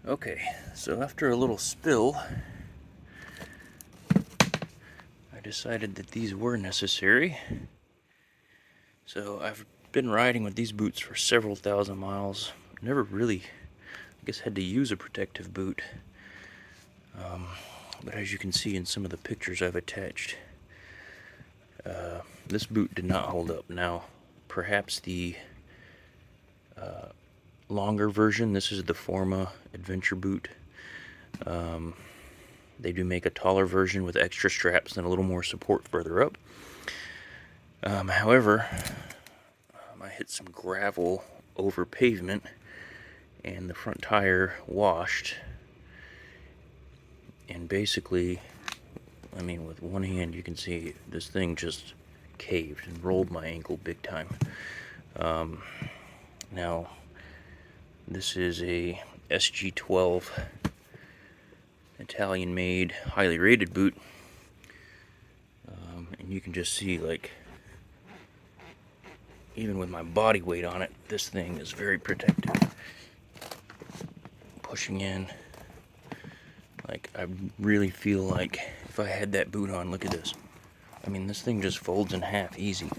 Okay, so after a little spill, I decided that these were necessary. So I've been riding with these boots for several thousand miles. Never really, I guess, had to use a protective boot. But as you can see in some of the pictures I've attached, this boot did not hold up. Now, perhaps the longer version, this is the Forma adventure boot. They do make a taller version with extra straps and a little more support further up. However, I hit some gravel over pavement and the front tire washed, and basically, I mean, with one hand you can see this thing just caved and rolled my ankle big time. Now, this is a SG12 Italian-made, highly rated boot, and you can just see, like, even with my body weight on it, this thing is very protective. Pushing in, like, I really feel like if I had that boot on, look at this. I mean, this thing just folds in half easy.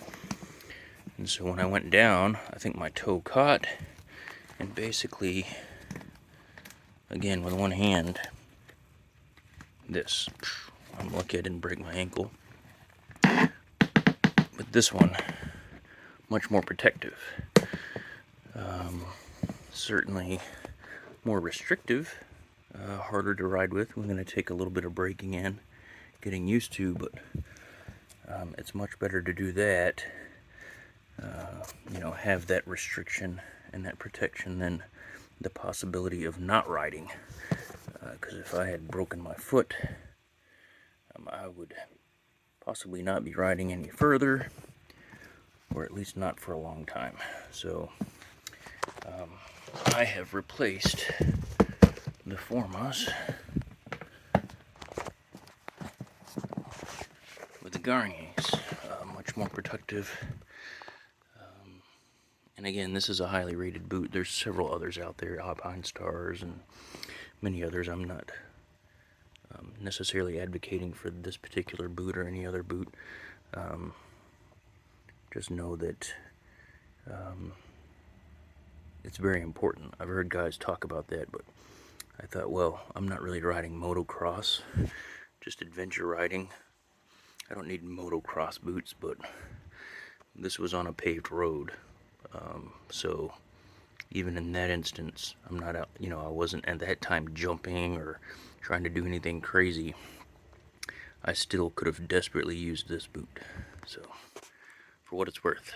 And so when I went down, I think my toe caught, and basically, again, with one hand, this, I'm lucky I didn't break my ankle. But this one, much more protective. Certainly more restrictive, harder to ride with. We're going to take a little bit of breaking in, getting used to, but it's much better to do that, have that restriction and that protection than the possibility of not riding. Because if I had broken my foot, I would possibly not be riding any further, or at least not for a long time. So I have replaced the Formas with the Gaernes, much more protective. And again, this is a highly rated boot. There's several others out there, Alpine Stars and many others. I'm not necessarily advocating for this particular boot or any other boot. Just know that it's very important. I've heard guys talk about that, but I thought, well, I'm not really riding motocross, just adventure riding. I don't need motocross boots, but this was on a paved road. So even in that instance, I'm not out, I wasn't at that time jumping or trying to do anything crazy. I still could have desperately used this boot. So, for what it's worth.